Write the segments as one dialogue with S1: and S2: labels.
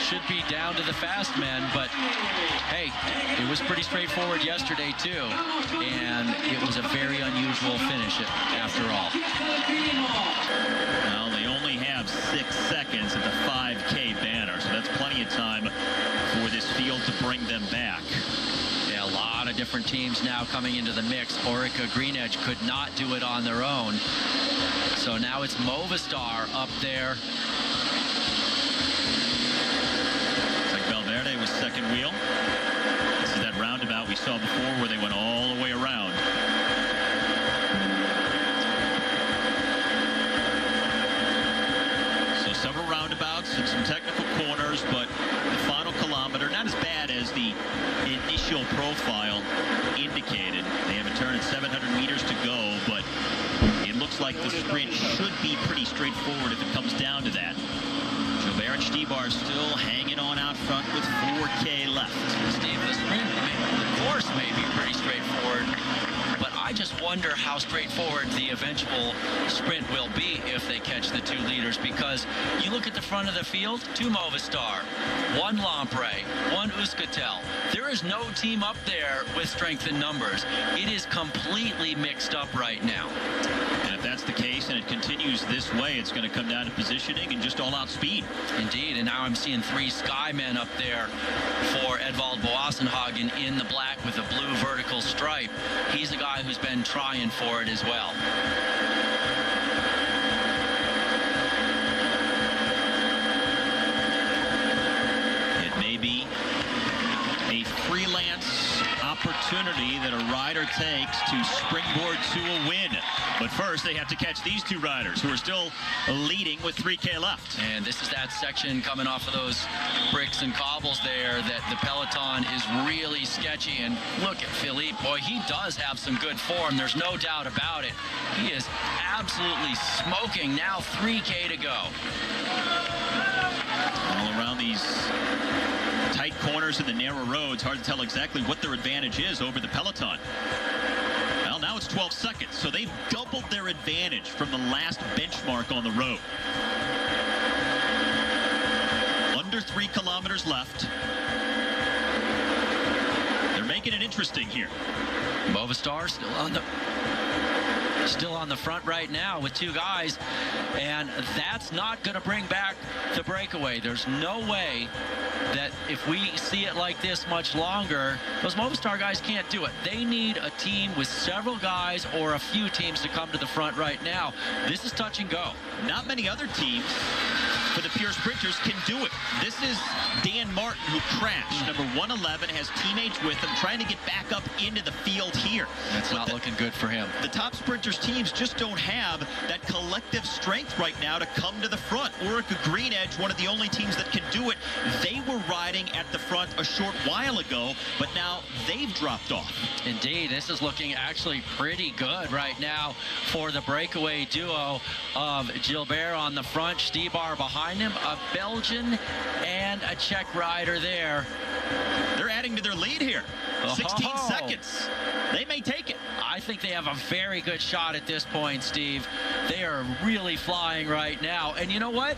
S1: should be down to the fast men, but hey, it was pretty straightforward yesterday too, and it was a very unusual finish after all.
S2: Well, they only have 6 seconds at the 5K banner, so that's plenty of time for this field to bring them back.
S1: Yeah, a lot of different teams now coming into the mix. Orica Green Edge could not do it on their own, so now it's Movistar up there.
S2: Was second wheel. This is that roundabout we saw before where they went all the way around. So several roundabouts and some technical corners, but the final kilometer not as bad as the initial profile indicated. They have a turn at 700 meters to go, but it looks like the sprint should be pretty straightforward if it comes down to that. Gilbert and Stybar still hanging on out front with 4K left.
S1: Steve, the sprint, the course may be pretty straightforward, but I just wonder how straightforward the eventual sprint will be if they catch the 2 leaders, because you look at the front of the field, 2 Movistar, 1 Lampre, 1 Euskaltel. There is no team up there with strength in numbers. It is completely mixed up right now.
S2: And if that's the case and it continues this way, it's going to come down to positioning and just all-out speed.
S1: Indeed, and now I'm seeing 3 Skymen up there for Edvald Boassenhagen in the black with a blue vertical stripe. He's a guy who's been trying for it as well.
S2: It may be a freelance opportunity that a rider takes to springboard to a win. But first, they have to catch these 2 riders who are still leading with 3K left.
S1: And this is that section coming off of those bricks and cobbles there that the peloton is really sketchy. And look at Philippe. Boy, he does have some good form. There's no doubt about it. He is absolutely smoking. Now 3K to go.
S2: All around these tight corners and the narrow roads, hard to tell exactly what their advantage is over the peloton. Well, now it's 12 seconds, so they've doubled their advantage from the last benchmark on the road. Under 3 kilometers left. They're making it interesting here.
S1: Movistar still on the front right now with 2 guys, and that's not going to bring back the breakaway. There's no way that if we see it like this much longer, those Movistar guys can't do it. They need a team with several guys or a few teams to come to the front right now. This is touch and go.
S2: Not many other teams for the pure sprinters can do it. This is Dan Martin, who crashed. Number 111 has teammates with him trying to get back up into the field here.
S1: That's not looking good for him.
S2: The top sprinters teams just don't have that collective strength right now to come to the front. Orica Green Edge, one of the only teams that can do it. They were riding at the front a short while ago, but now they've dropped off.
S1: Indeed, this is looking actually pretty good right now for the breakaway duo of Gilbert on the front, Stybar behind him, a Belgian and a Czech rider there.
S2: They're adding to their lead here. 16 seconds. They may take it.
S1: I think they have a very good shot at this point, Steve. They are really flying right now. And you know what?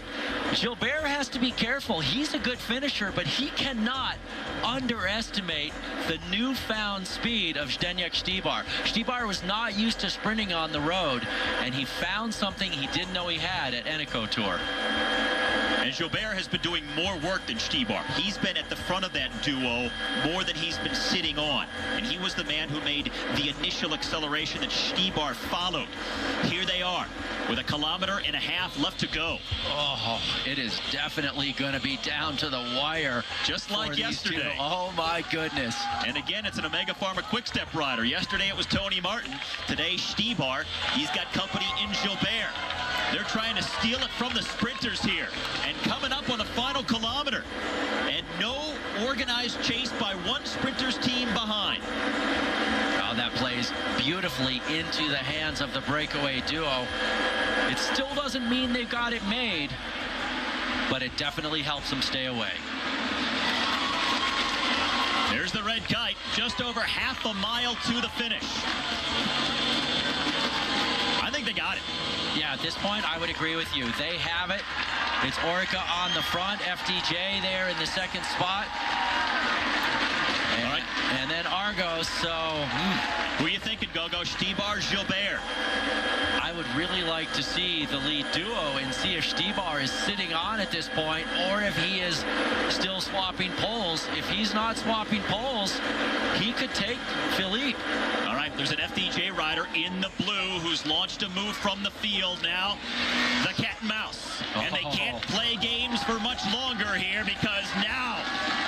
S1: Gilbert has to be careful. He's a good finisher, but he cannot underestimate the newfound speed of Zdeněk Stybar. Stybar was not used to sprinting on the road, and he found something he didn't know he had at Eneco Tour.
S2: And Gilbert has been doing more work than Stybar. He's been at the front of that duo more than he's been sitting on. And he was the man who made the initial acceleration that Stybar followed. Here they are with 1.5 kilometers left to go.
S1: Oh, it is definitely going to be down to the wire.
S2: Just like yesterday.
S1: Oh, my goodness.
S2: And again, it's an Omega Pharma Quick Step rider. Yesterday it was Tony Martin. Today, Stybar. He's got company in Gilbert. They're trying to steal it from the sprinters here. And coming up on the final kilometer. And no organized chase by one sprinter's team behind.
S1: Oh, that plays beautifully into the hands of the breakaway duo. It still doesn't mean they've got it made, but it definitely helps them stay away.
S2: There's the red kite, just over half a mile to the finish. I think they got it.
S1: Yeah, at this point, I would agree with you. They have it. It's Orica on the front, FDJ there in the second spot.
S2: All right.
S1: And then Argos, so...
S2: Who are you thinking, Gogo? Stybar, Gilbert?
S1: I would really like to see the lead duo and see if Stybar is sitting on at this point or if he is still swapping poles. If he's not swapping poles, he could take Philippe.
S2: All right, there's an FDJ rider in the blue who's launched a move from the field now. The cat and mouse. And they can't play games for much longer here because now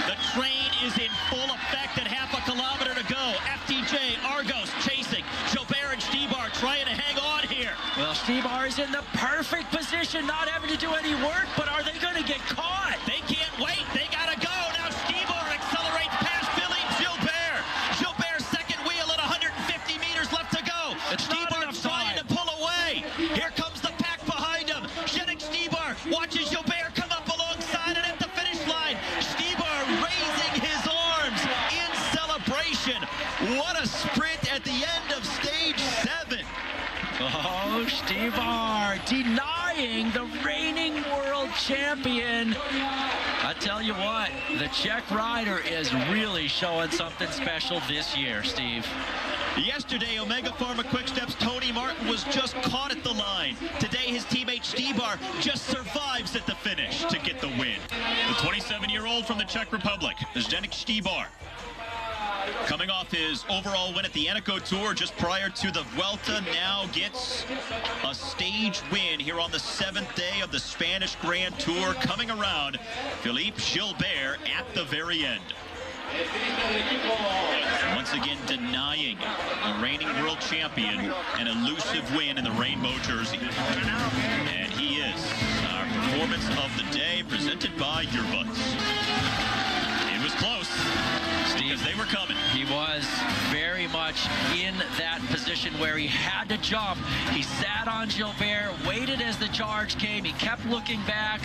S2: the train is in full effect at half a kilometer to go. FDJ, Argos chasing. Gilbert and Stybar trying to hang on here.
S1: Well, Stybar is in the perfect position, not having to do any work, but are they going to get caught?
S2: They can't wait. They got to go. Now Stybar accelerates past Philippe Gilbert. Gilbert's second wheel at 150 meters left to go. Stybar trying to pull away. Here comes the pack behind him. Zdeněk Stybar watches Gilbert come up alongside and at the finish line. Stybar raising his arms in celebration. What a sprint at the end of stage 7.
S1: Oh, Stybar denying the reigning world champion. I tell you what, the Czech rider is really showing something special this year, Steve.
S2: Yesterday, Omega Pharma Quickstep's Tony Martin was just caught at the line. Today, his teammate Stybar just survives at the finish to get the win. The 27-year-old from the Czech Republic, Zdeněk Stybar, coming off his overall win at the Eneco Tour just prior to the Vuelta, now gets a stage win here on the 7th day of the Spanish Grand Tour, coming around Philippe Gilbert at the very end. Once again denying the reigning world champion an elusive win in the rainbow jersey. And he is our performance of the day, presented by Earbuds. It was close, because they were coming.
S1: He was very much in that position where he had to jump. He sat on Gilbert, waited as the charge came. He kept looking back,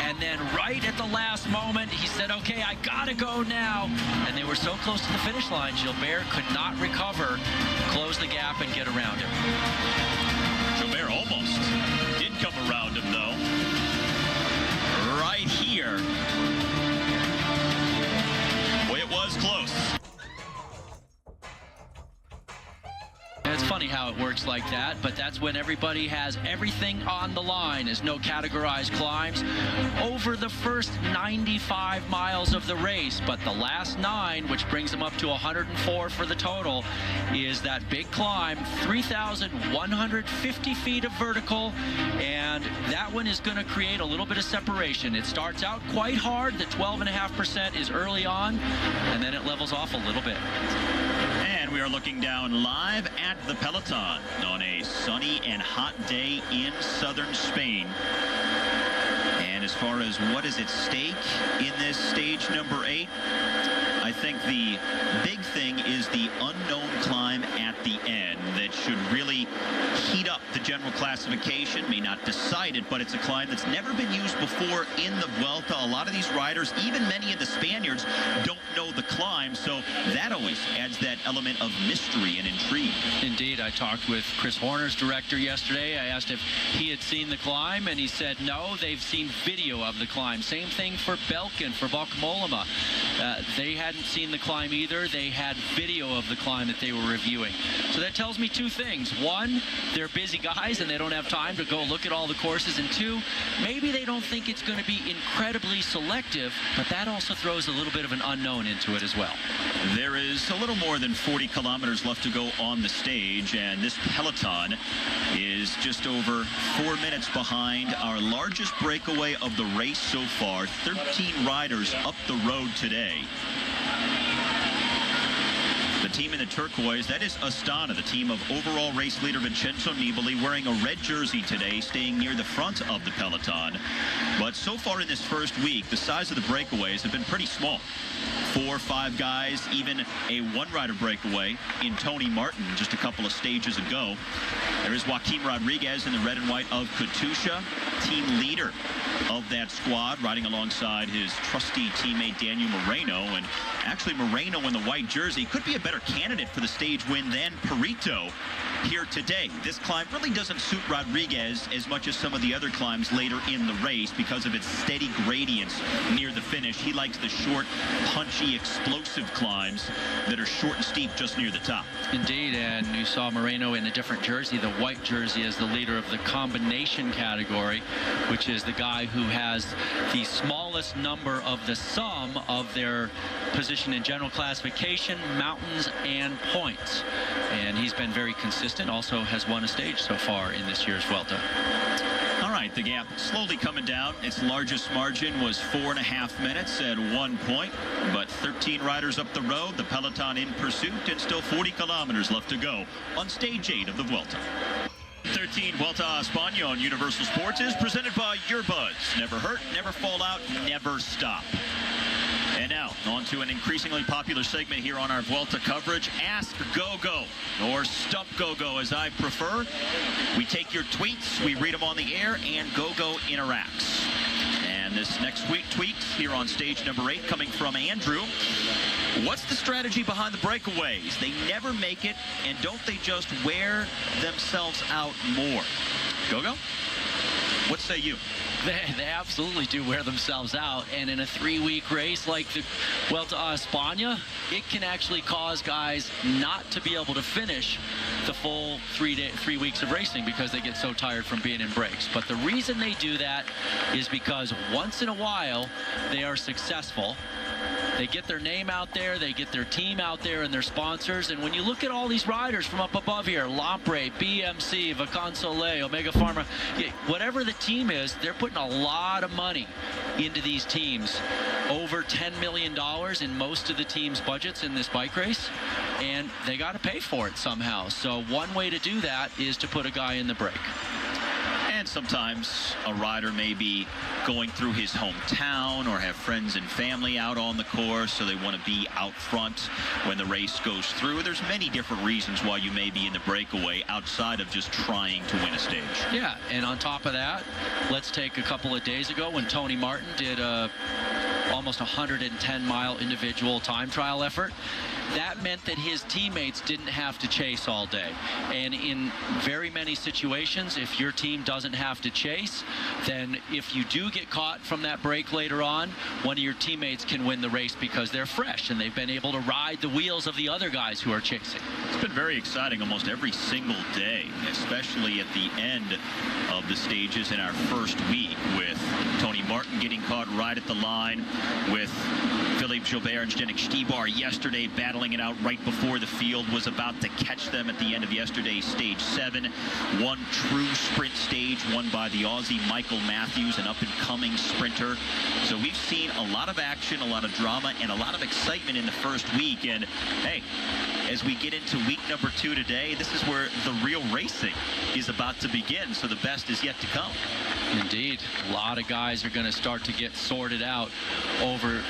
S1: and then right at the last moment, he said, okay, I gotta go now. And they were so close to the finish line, Gilbert could not recover, close the gap, and get around him.
S2: Gilbert almost did come around him, though. Right here. Boy, it was close.
S1: And it's funny how it works like that, but that's when everybody has everything on the line. There's no categorized climbs over the first 95 miles of the race, but the last 9, which brings them up to 104 for the total, is that big climb, 3,150 feet of vertical, and that one is going to create a little bit of separation. It starts out quite hard. The 12.5% is early on, and then it levels off a little bit.
S2: And we are looking down live at the Peloton on a sunny and hot day in southern Spain. And as far as what is at stake in this stage number 8, I think the big thing is the unknown climb at the end that should really heat up the general classification. May not decide it, but it's a climb that's never been used before in the Vuelta. A lot of these riders, even many of the Spaniards, don't know the climb, so that always adds that element of mystery and intrigue.
S1: Indeed, I talked with Chris Horner's director yesterday. I asked if he had seen the climb, and he said no, they've seen video of the climb. Same thing for Belkin, for Valkmolema. They hadn't seen the climb either. They had video of the climb that they were reviewing. So that tells me 2 things. 1, they're busy guys and they don't have time to go look at all the courses. And 2, maybe they don't think it's going to be incredibly selective, but that also throws a little bit of an unknown into it as well.
S2: There is a little more than 40 kilometers left to go on the stage, and this Peloton is just over 4 minutes behind our largest breakaway of the race so far. 13 riders up the road today. The team in the turquoise, that is Astana, the team of overall race leader Vincenzo Nibali, wearing a red jersey today, staying near the front of the Peloton. But so far in this first week, the size of the breakaways have been pretty small. 4 or 5 guys, even a 1-rider breakaway in Tony Martin just a couple of stages ago. There is Joaquim Rodriguez in the red and white of Katusha, team leader of that squad, riding alongside his trusty teammate Daniel Moreno. And actually, Moreno in the white jersey could be a better candidate for the stage win than Perito here today. This climb really doesn't suit Rodriguez as much as some of the other climbs later in the race because of its steady gradients near the finish. He likes the short, punchy, explosive climbs that are short and steep just near the top.
S1: Indeed, and you saw Moreno in a different jersey, the white jersey, as the leader of the combination category, which is the guy who has the smallest number of the sum of their position in general classification, mountains, and points. And he's been very consistent, also has won a stage so far in this year's Vuelta.
S2: All right, the gap slowly coming down. Its largest margin was 4.5 minutes at 1 point, but 13 riders up the road, the peloton in pursuit, and still 40 kilometers left to go on stage 8 of the Vuelta. 13 Vuelta a España on Universal Sports is presented by Your Buzz. Never hurt, never fall out, never stop. And now, on to an increasingly popular segment here on our Vuelta coverage, Ask Gogo, or Stump Gogo as I prefer. We take your tweets, we read them on the air, and Gogo interacts. And this next week tweet here on stage number 8 coming from Andrew. What's the strategy behind the breakaways? They never make it, and don't they just wear themselves out more? Gogo, what say you?
S1: They absolutely do wear themselves out, and in a 3-week race like the Vuelta a España, it can actually cause guys not to be able to finish the full 3 weeks of racing because they get so tired from being in breaks. But the reason they do that is because once in a while they are successful. They get their name out there, they get their team out there and their sponsors. And when you look at all these riders from up above here, Lampre, BMC, Vacan Soleil, Omega Pharma, whatever the team is, they're putting a lot of money into these teams. Over $10 million in most of the team's budgets in this bike race. And they got to pay for it somehow. So one way to do that is to put a guy in the break.
S2: And sometimes a rider may be going through his hometown or have friends and family out on the course, so they want to be out front when the race goes through. There's many different reasons why you may be in the breakaway outside of just trying to win a stage.
S1: Yeah, and on top of that, let's take a couple of days ago when Tony Martin did a almost 110-mile individual time trial effort. That meant that his teammates didn't have to chase all day. And in very many situations, if your team doesn't have to chase, then if you do get caught from that break later on, one of your teammates can win the race because they're fresh and they've been able to ride the wheels of the other guys who are chasing.
S2: It's been very exciting almost every single day, especially at the end of the stages in our first week, with Tony Martin getting caught right at the line, with Philippe Gilbert and Zdeněk Štýbar yesterday battling it out right before the field was about to catch them at the end of yesterday's stage 7. One true sprint stage won by the Aussie Michael Matthews, an up-and-coming sprinter. So we've seen a lot of action, a lot of drama, and a lot of excitement in the first week. And hey, as we get into week number 2 today, this is where the real racing is about to begin. So the best is yet to come.
S1: Indeed, a lot of guys are going to start to get sorted out over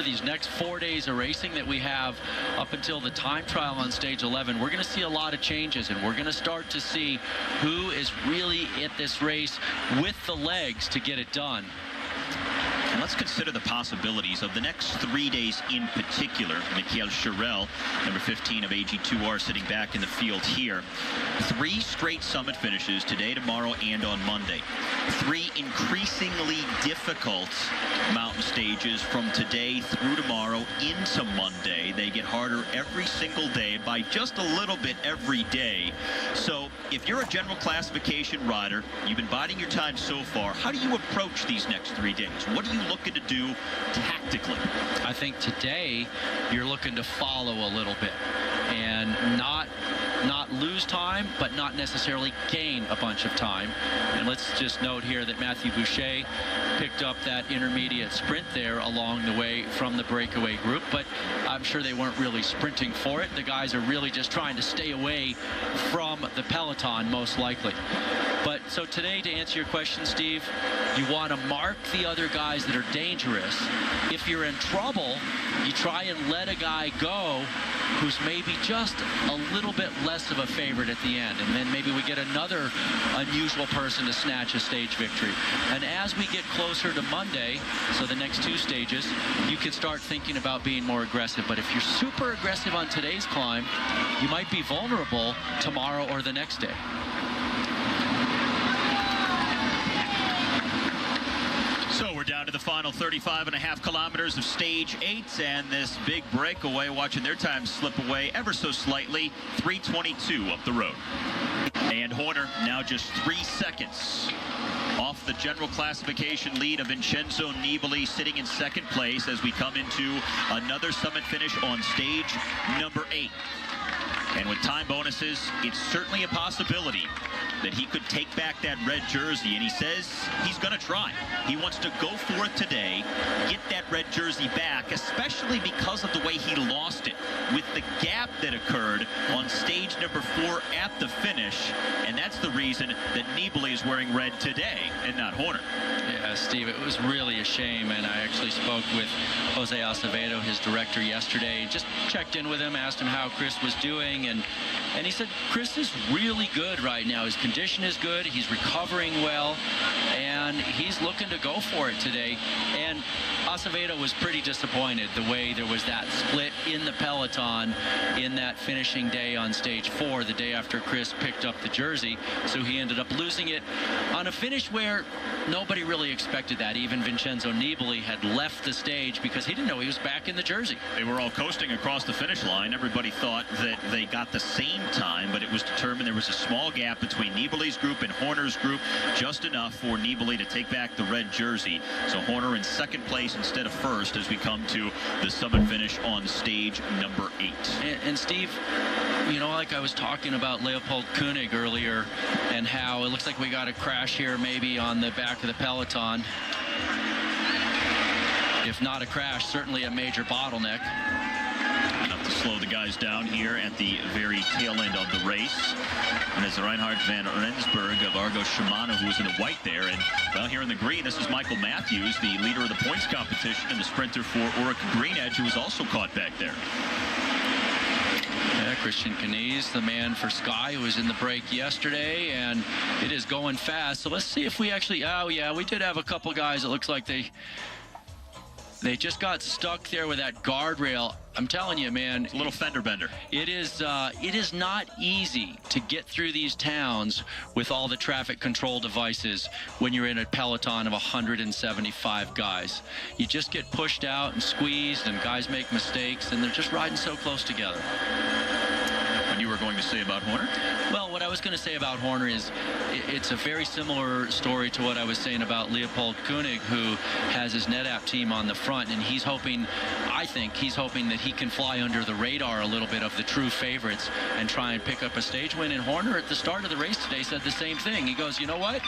S1: these next 4 days of racing that we have up until the time trial on stage 11. We're going to see a lot of changes, and we're going to start to see who is really at this race with the legs to get it done.
S2: And let's consider the possibilities of the next 3 days in particular. Michael Cherel, number 15 of AG2R, sitting back in the field here. 3 straight summit finishes today, tomorrow, and on Monday. 3 increasingly difficult mountain stages from today through tomorrow into Monday. They get harder every single day by just a little bit every day. So if you're a general classification rider, you've been biding your time so far, how do you approach these next 3 days? What are you looking to do tactically?
S1: I think today you're looking to follow a little bit and not lose time, but not necessarily gain a bunch of time. And let's just note here that Mathieu Boucher picked up that intermediate sprint there along the way from the breakaway group, but I'm sure they weren't really sprinting for it. The guys are really just trying to stay away from the peloton, most likely. But so today, to answer your question, Steve, you want to mark the other guys that are dangerous. If you're in trouble, you try and let a guy go who's maybe just a little bit less of a favorite at the end, and then maybe we get another unusual person to snatch a stage victory. And as we get closer to Monday, so the next 2 stages, you can start thinking about being more aggressive. But if you're super aggressive on today's climb, you might be vulnerable tomorrow or the next day.
S2: So we're down to the final 35.5 kilometers of stage 8, and this big breakaway, watching their time slip away ever so slightly, 3:22 up the road. And Horner now just 3 seconds off the general classification lead of Vincenzo Nibali, sitting in 2nd place as we come into another summit finish on stage number 8. And with time bonuses, it's certainly a possibility that he could take back that red jersey, and he says he's going to try. He wants to go for it today, get that red jersey back, especially because of the way he lost it, with the gap that occurred on stage number 4 at the finish, and that's the reason that Nibali is wearing red today and not Horner.
S1: Yeah, Steve, it was really a shame, and I actually spoke with Jose Acevedo, his director, yesterday. Just checked in with him, asked him how Chris was doing, and he said Chris is really good right now. His condition is good, he's recovering well, and he's looking to go for it today. And Acevedo was pretty disappointed the way there was that split in the peloton in that finishing day on stage 4, the day after Chris picked up the jersey. So he ended up losing it on a finish where nobody really expected that. Even Vincenzo Nibali had left the stage because he didn't know he was back in the jersey.
S2: They were all coasting across the finish line. Everybody thought that they got the same time, but it was determined there was a small gap between Nibali's group and Horner's group, just enough for Nibali to take back the red jersey. So Horner in 2nd place instead of 1st as we come to the summit finish on stage number 8.
S1: And Steve, you know, like I was talking about Leopold Koenig earlier, and how it looks like we got a crash here maybe on the back of the peloton. If not a crash, certainly a major bottleneck.
S2: Enough to slow the guys down here at the very tail end of the race. And it's Reinhard van Rensburg of Argo Shimano who was in the white there. And down here in the green, this is Michael Matthews, the leader of the points competition, and the sprinter for Orica Green Edge, who was also caught back there.
S1: Yeah, Christian Knies, the man for Sky, who was in the break yesterday, and it is going fast. So let's see if we actually, oh yeah, we did have a couple guys. It looks like they just got stuck there with that guardrail. I'm telling you, man,
S2: It's a little fender bender.
S1: it is not easy to get through these towns with all the traffic control devices when you're in a peloton of 175 guys. You just get pushed out and squeezed, and guys make mistakes, and they're just riding so close together.
S2: What you were going to say about Horner?
S1: Well, what I was going to say about Horner is it's a very similar story to what I was saying about Leopold Koenig, who has his NetApp team on the front, and he's hoping, I think he's hoping that he can fly under the radar a little bit of the true favorites and try and pick up a stage win. And Horner at the start of the race today said the same thing. He goes, you know what?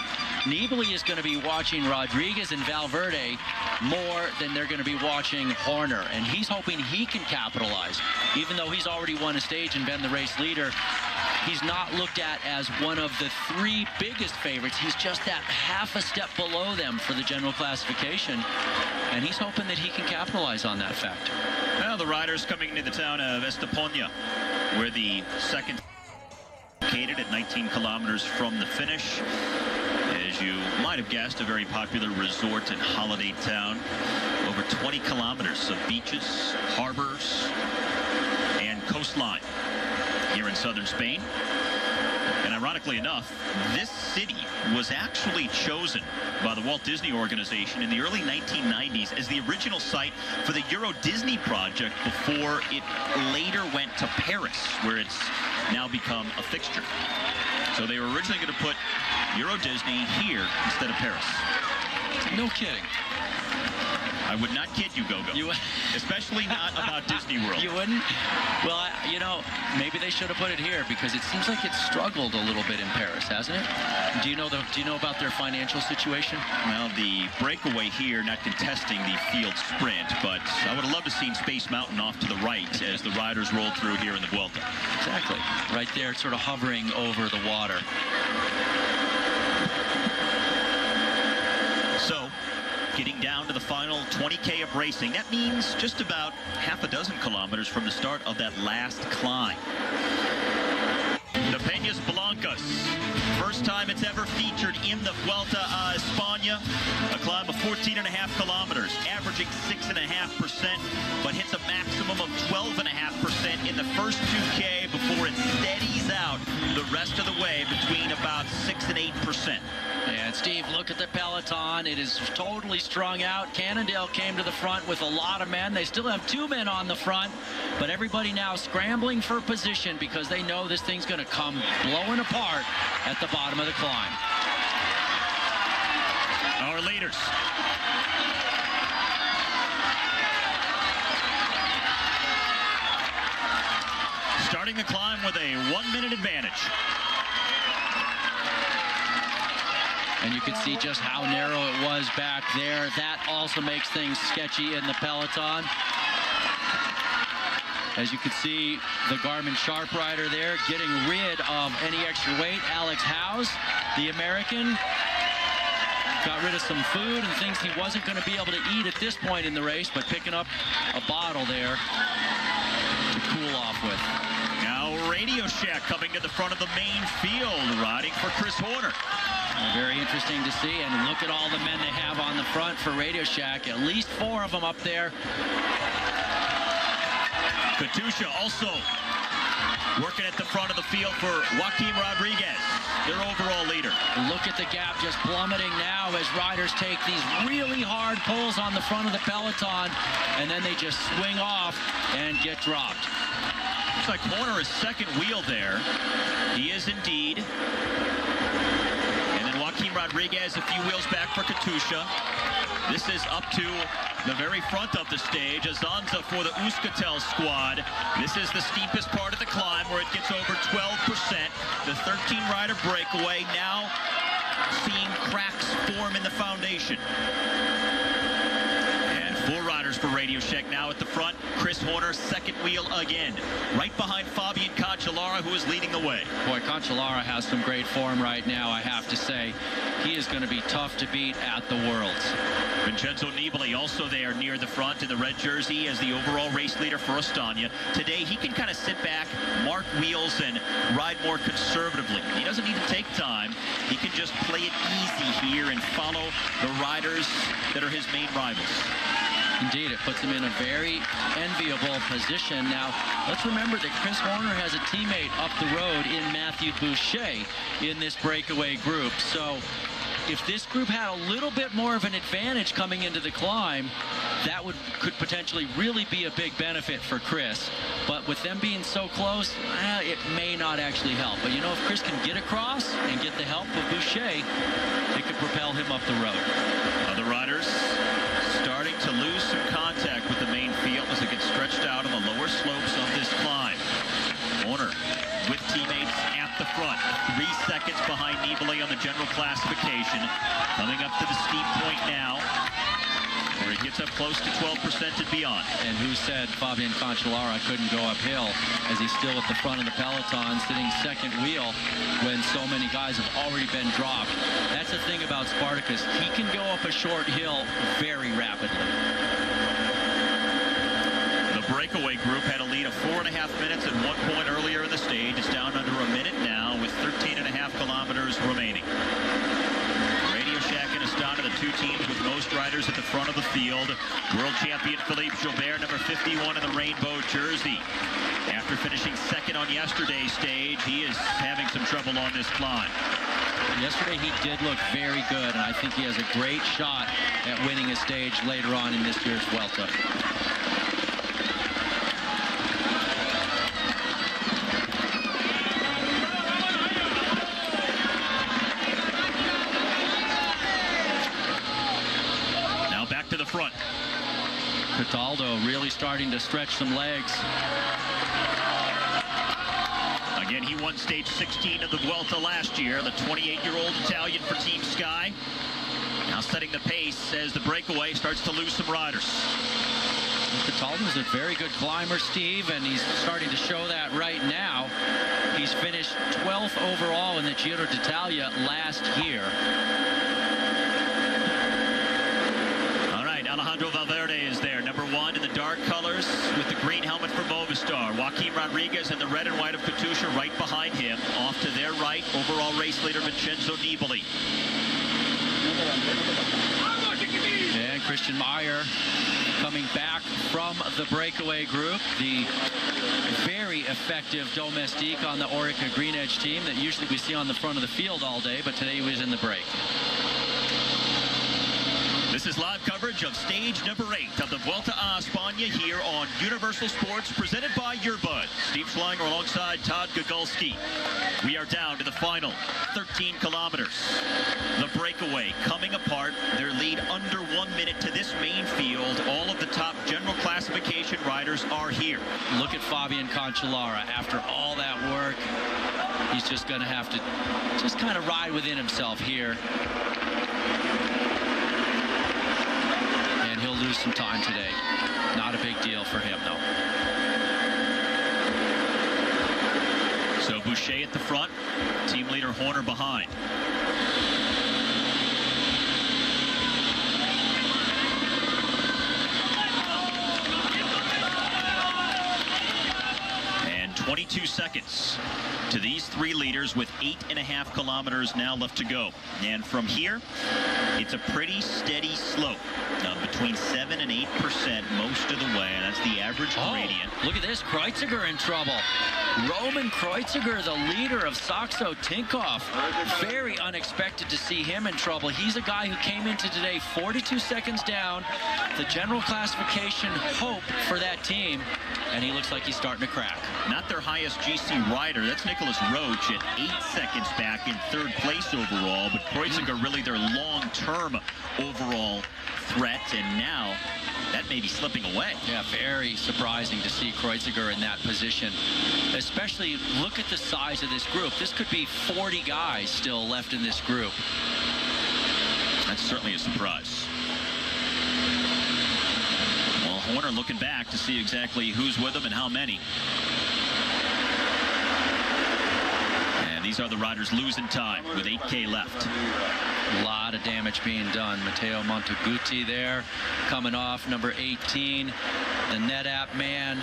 S1: Nibali is going to be watching Rodriguez and Valverde more than they're going to be watching Horner, and he's hoping he can capitalize. Even though he's already won a stage and been the race leader, he's not looked at as one of the 3 biggest favorites. He's just that half a step below them for the general classification, and he's hoping that he can capitalize on that fact.
S2: Well, the riders coming into the town of Estepona, where the second located at 19 kilometers from the finish. As you might have guessed, a very popular resort and holiday town. Over 20 kilometers of beaches, harbors, and coastline here in southern Spain. And ironically enough, this city was actually chosen by the Walt Disney Organization in the early 1990s as the original site for the Euro Disney project before it later went to Paris, where it's now become a fixture. So they were originally going to put Euro Disney here instead of Paris.
S1: No kidding.
S2: I would not kid you, Gogo. Especially not about Disney World.
S1: You wouldn't? Well, you know, maybe they should have put it here, because it seems like it's struggled a little bit in Paris, hasn't it? Do you know about their financial situation?
S2: Well, the breakaway here, not contesting the field sprint, but I would have loved to have seen Space Mountain off to the right as the riders rolled through here in the Vuelta.
S1: Exactly. Right there, sort of hovering over the water.
S2: getting down to the final 20K of racing. That means just about half a dozen kilometers from the start of that last climb. The Peñas Blancas, first time it's ever featured in the Vuelta a España. A climb of 14.5 kilometers, averaging 6.5%, but hits a maximum of 12.5% in the first 2K before it steadies out the rest of the way between about 6 and 8%.
S1: And Steve, look at the peloton. It is totally strung out. Cannondale came to the front with a lot of men. They still have 2 men on the front, but everybody now scrambling for position because they know this thing's going to come blowing apart at the bottom of the climb.
S2: Our leaders. Starting the climb with a 1-minute advantage.
S1: And you can see just how narrow it was back there. That also makes things sketchy in the peloton. As you can see, the Garmin Sharp rider there getting rid of any extra weight. Alex Howes, the American, got rid of some food and things he wasn't going to be able to eat at this point in the race, but picking up a bottle there to cool off with.
S2: Now Radio Shack coming to the front of the main field, riding for Chris Horner.
S1: Very interesting to see, and look at all the men they have on the front for Radio Shack. At least 4 of them up there.
S2: Katusha also working at the front of the field for Joaquim Rodriguez, their overall leader.
S1: Look at the gap just plummeting now as riders take these really hard pulls on the front of the peloton, and then they just swing off and get dropped.
S2: Looks like Horner is second wheel there. He is indeed. And then Joaquim Rodriguez a few wheels back for Katusha. This is up to the very front of the stage. Azanza for the Euskaltel squad. This is the steepest part of the climb where it gets over 12%. The 13-rider breakaway now seeing cracks form in the foundation. And 4 riders for Radio Shack now at the front. Chris Horner, second wheel again. Right behind Fabian Cancellara, who is leading the way.
S1: Boy, Cancellara has some great form right now, I have to say. He is going to be tough to beat at the Worlds.
S2: Vincenzo Nibali also there near the front in the red jersey as the overall race leader for Astana. Today he can kind of sit back, mark wheels, and ride more conservatively. He doesn't need to take time. He can just play it easy here and follow the riders that are his main rivals.
S1: Indeed, it puts him in a very enviable position. Now, let's remember that Chris Horner has a teammate up the road in Matthew Boucher in this breakaway group. So if this group had a little bit more of an advantage coming into the climb, that could potentially really be a big benefit for Chris. But with them being so close, it may not actually help. But you know, if Chris can get across and get the help of Boucher, it could propel him up the road.
S2: Other riders starting to lose some contact with the main field as it gets stretched out on the lower slopes of this climb. Horner with teammates at the front, 3 seconds behind Nibali on the general classification. Coming up to the steep point now, where he gets up close to 12% and beyond.
S1: And who said Fabian Cancellara couldn't go uphill, as he's still at the front of the peloton, sitting second wheel when so many guys have already been dropped. That's the thing about Spartacus. He can go up a short hill very rapidly.
S2: The breakaway group had a lead of 4.5 minutes at one point earlier in the stage. It's down under a minute now with 13.5 kilometers remaining. Radio Shack and Astana, the 2 teams with most riders at the front of the field. World champion Philippe Gilbert, number 51 in the rainbow jersey. After finishing second on yesterday's stage, he is having some trouble on this climb.
S1: Yesterday he did look very good, and I think he has a great shot at winning a stage later on in this year's Vuelta.
S2: Now back to the front.
S1: Cataldo really starting to stretch some legs.
S2: Again, he won stage 16 of the Vuelta last year, the 28-year-old Italian for Team Sky. Now setting the pace as the breakaway starts to lose some riders.
S1: Cataldo's a very good climber, Steve, and he's starting to show that right now. He's finished 12th overall in the Giro d'Italia last year.
S2: Alejandro Valverde is there, number 1 in the dark colors with the green helmet for Movistar. Joaquim Rodriguez in the red and white of Katusha right behind him. Off to their right, overall race leader Vincenzo Nibali.
S1: And Christian Meyer coming back from the breakaway group. The very effective Domestique on the Orica Green Edge team that usually we see on the front of the field all day, but today he was in the break.
S2: This is live coverage of stage number 8 of the Vuelta a España here on Universal Sports, presented by Earbud. Steve Schlanger alongside Todd Gogulski. We are down to the final 13 kilometers. The breakaway coming apart. Their lead under 1 minute to this main field. All of the top general classification riders are here.
S1: Look at Fabian Cancellara. After all that work, he's just going to have to just kind of ride within himself here. He'll lose some time today. Not a big deal for him, though.
S2: So Boucher at the front, team leader Horner behind. And 22 seconds to these 3 leaders with 8.5 kilometers now left to go. And from here, it's a pretty steady slope. Between 7 and 8% most of the way. That's the average gradient.
S1: Look at this. Kreuziger in trouble. Roman Kreuziger, the leader of Saxo Tinkoff. Very unexpected to see him in trouble. He's a guy who came into today 42 seconds down. The general classification hope for that team. And he looks like he's starting to crack.
S2: Not their highest GC rider. That's Nicholas Roach at 8 seconds back in 3rd place overall. But Kreuziger really their long-term overall threat, and now that may be slipping away.
S1: Yeah, very surprising to see Kreuziger in that position. Especially look at the size of this group. This could be 40 guys still left in this group.
S2: That's certainly a surprise. Well, Horner looking back to see exactly who's with him and how many. And these are the riders losing time with 8K left.
S1: A lot of damage being done. Matteo Monteguti there, coming off number 18. The NetApp man,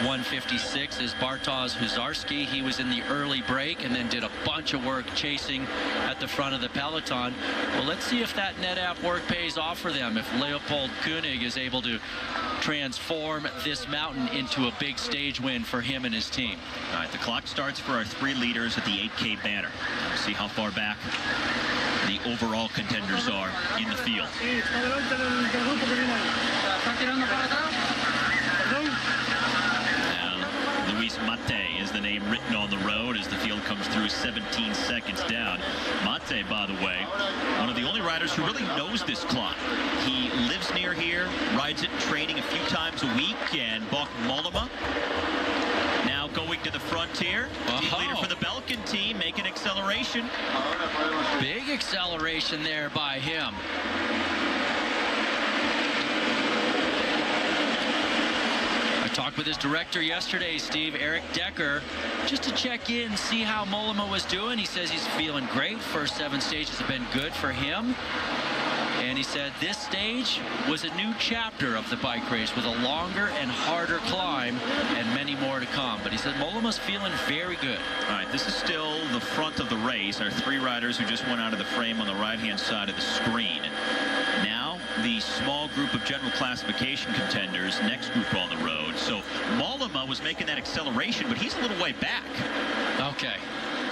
S1: 156, is Bartosz Huzarski. He was in the early break and then did a bunch of work chasing at the front of the peloton. Well, let's see if that NetApp work pays off for them. If Leopold Koenig is able to transform this mountain into a big stage win for him and his team.
S2: All right, the clock starts for our 3 leaders at the 8K banner. Let's see how far back the overall contenders are in the field. Now, Luis Mate is the name written on the road as the field comes through 17 seconds down. Mate, by the way, one of the only riders who really knows this climb. He lives near here, rides it in training a few times a week, and Bok Mollema now going to the frontier. Team leader for the Belkin team, making acceleration.
S1: Big acceleration there by him. I talked with his director yesterday, Steve, Eric Decker, just to check in, see how Mollema was doing. He says he's feeling great. First 7 stages have been good for him. And he said this stage was a new chapter of the bike race with a longer and harder climb and many more to come. But he said Mollema's feeling very good.
S2: All right, this is still the front of the race. Our 3 riders who just went out of the frame on the right-hand side of the screen. Now, the small group of general classification contenders, next group on the road. So Mollema was making that acceleration, but he's a little way back.
S1: Okay.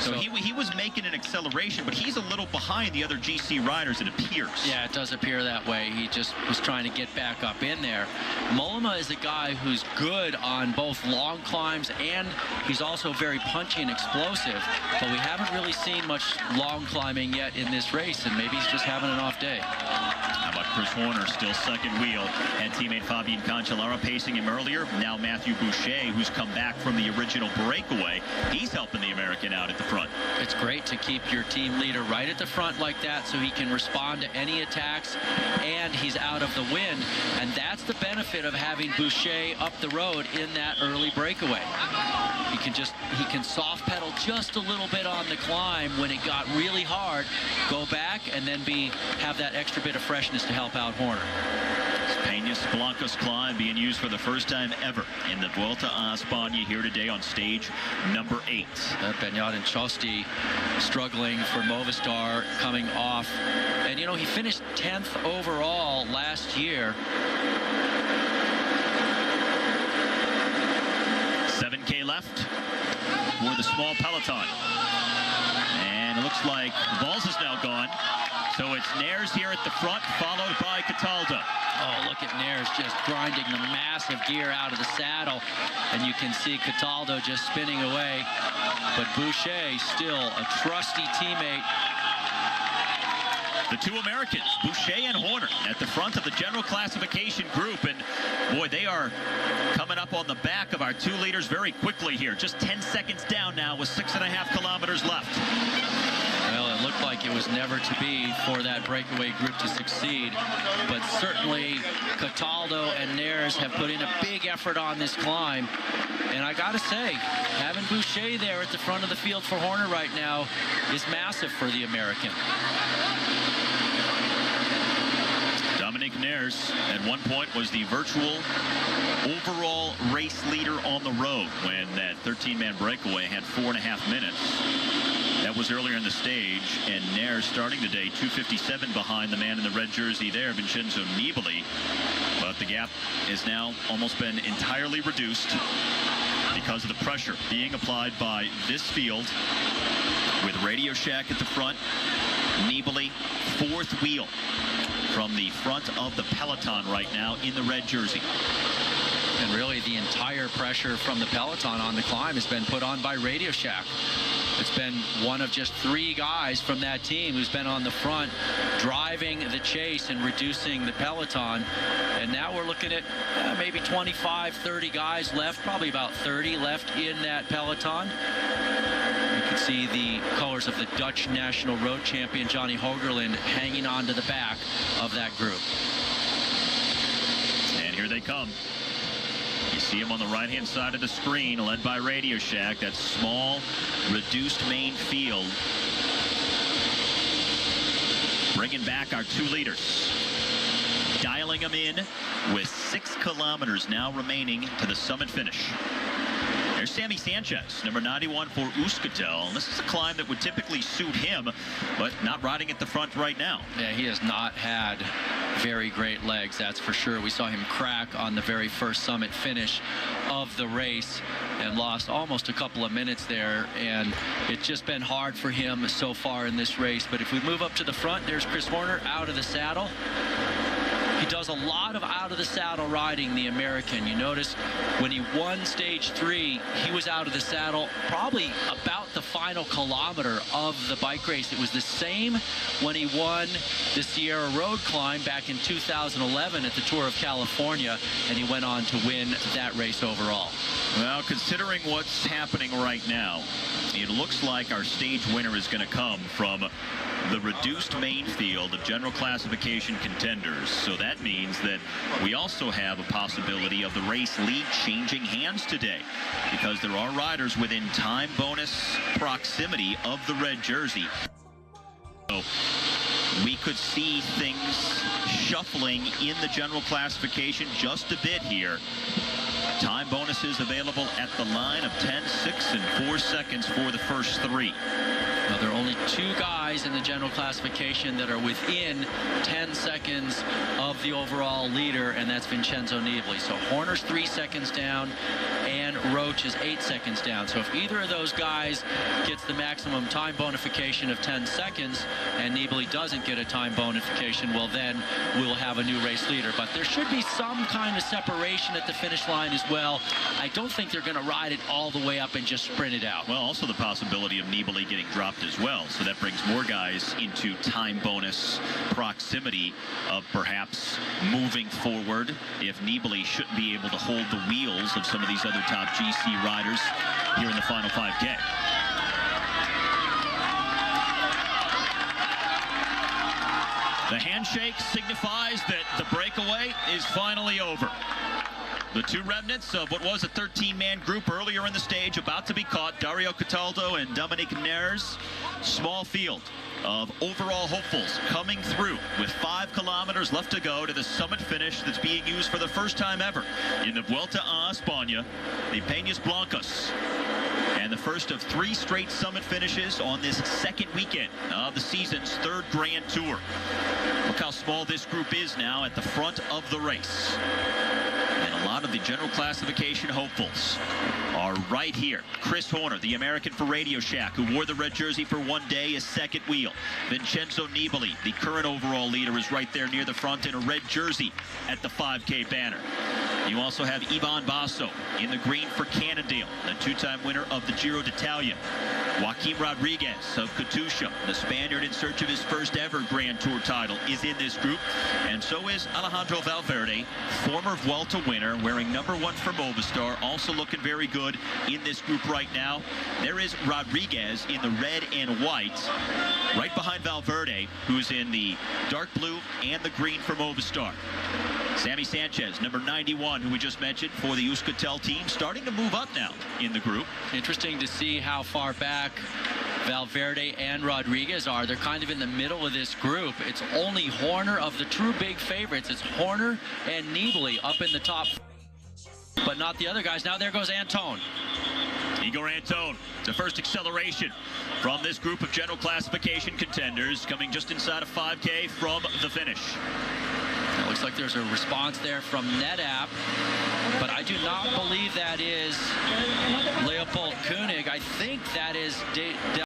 S2: So he was making an acceleration, but he's a little behind the other GC riders, it appears.
S1: Yeah, it does appear that way. He just was trying to get back up in there. Mollema is a guy who's good on both long climbs, and he's also very punchy and explosive, but we haven't really seen much long climbing yet in this race, and maybe he's just having an off day.
S2: How about Chris Horner, still second wheel, and teammate Fabian Cancellara pacing him earlier. Now Matthew Boucher, who's come back from the original breakaway. He's helping the American out at the front.
S1: It's great to keep your team leader right at the front like that so he can respond to any attacks, and he's out of the wind. And that's the benefit of having Boucher up the road in that early breakaway. He can soft pedal just a little bit on the climb when it got really hard, go back, and then have that extra bit of freshness to help out Horner.
S2: It's Peñas Blancos climb being used for the first time ever in the Vuelta a España here today on stage number 8.
S1: Beñat and Chosti struggling for Movistar coming off. And, you know, he finished 10th overall last year.
S2: 7K left for the small peloton. And it looks like Valls is now gone. So it's Nares here at the front, followed by Cataldo.
S1: Oh, look at Nares just grinding the massive gear out of the saddle. And you can see Cataldo just spinning away. But Boucher still a trusty teammate.
S2: The two Americans, Boucher and Horner, at the front of the general classification group. And boy, they are coming up on the back of our 2 leaders very quickly here. Just 10 seconds down now with 6.5 kilometers left.
S1: Well, it looked like it was never to be for that breakaway group to succeed. But certainly Cataldo and Nares have put in a big effort on this climb. And I got to say, having Boucher there at the front of the field for Horner right now is massive for the American.
S2: Dominique Nares at one point was the virtual overall race leader on the road when that 13-man breakaway had 4.5 minutes. That was earlier in the stage, and Nares starting today 2:57 behind the man in the red jersey there, Vincenzo Nibali. But the gap has now almost been entirely reduced because of the pressure being applied by this field with Radio Shack at the front. Nibali, 4th wheel from the front of the peloton right now in the red jersey.
S1: And really the entire pressure from the peloton on the climb has been put on by Radio Shack. It's been one of just 3 guys from that team who's been on the front driving the chase and reducing the peloton. And now we're looking at maybe 25, 30 guys left, probably about 30 left in that peloton. You can see the colors of the Dutch national road champion Johnny Hogerland hanging on to the back of that group.
S2: And here they come. You see him on the right-hand side of the screen, led by Radio Shack. That small, reduced main field. Bringing back our 2 leaders. Dialing them in with 6 kilometers now remaining to the summit finish. There's Sammy Sanchez, number 91 for Euskaltel. This is a climb that would typically suit him, but not riding at the front right now.
S1: Yeah, he has not had very great legs, that's for sure. We saw him crack on the very first summit finish of the race and lost almost a couple of minutes there, and it's just been hard for him so far in this race. But if we move up to the front, there's Chris Horner out of the saddle. He does a lot of out of the saddle riding, the American. You notice when he won stage 3, he was out of the saddle probably about the final kilometer of the bike race. It was the same when he won the Sierra Road climb back in 2011 at the Tour of California, and he went on to win that race overall.
S2: Well, considering what's happening right now, it looks like our stage winner is going to come from the reduced main field of general classification contenders. So that means that we also have a possibility of the race lead changing hands today, because there are riders within time bonus proximity of the red jersey. So we could see things shuffling in the general classification just a bit here. Time bonuses available at the line of 10, 6, and 4 seconds for the first 3.
S1: Now, there are only 2 guys in the general classification that are within 10 seconds of the overall leader, and that's Vincenzo Nibali. So Horner's 3 seconds down, and Roach is 8 seconds down. So if either of those guys gets the maximum time bonification of 10 seconds, and Nibali doesn't get a time bonification, well, then we'll have a new race leader. But there should be some kind of separation at the finish line as well. I don't think they're going to ride it all the way up and just sprint it out.
S2: Well, also the possibility of Nibali getting dropped as well. So that brings more guys into time bonus proximity of perhaps moving forward if Nibali shouldn't be able to hold the wheels of some of these other top GC riders here in the final 5K. The handshake signifies that the breakaway is finally over. The 2 remnants of what was a 13-man group earlier in the stage about to be caught. Dario Cataldo and Dominique Nares. Small field of overall hopefuls coming through with 5 kilometers left to go to the summit finish that's being used for the first time ever in the Vuelta a España, the Peñas Blancas. And the first of 3 straight summit finishes on this second weekend of the season's 3rd Grand Tour. Look how small this group is now at the front of the race. And a lot of the general classification hopefuls are right here. Chris Horner, the American for Radio Shack, who wore the red jersey for 1 day, is second wheel. Vincenzo Nibali, the current overall leader, is right there near the front in a red jersey at the 5K banner. You also have Ivan Basso in the green for Cannondale, the 2-time winner of the Giro d'Italia. Joaquim Rodriguez of Katusha, the Spaniard in search of his first ever Grand Tour title, is in this group. And so is Alejandro Valverde, former Vuelta winner, wearing number 1 for Movistar, also looking very good in this group right now. There is Rodriguez in the red and white, right behind Valverde, who's in the dark blue and the green for Movistar. Sammy Sanchez, number 91, who we just mentioned for the Euskaltel team, starting to move up now in the group.
S1: Interesting to see how far back Valverde and Rodriguez are. They're kind of in the middle of this group. It's only Horner of the true big favorites. It's Horner and Nibali up in the top, but not the other guys. Now there goes Antone.
S2: Igor Antone, the first acceleration from this group of general classification contenders, coming just inside of 5K from the finish.
S1: It looks like there's a response there from NetApp, but I do not believe that is Leopold Koenig. I think that is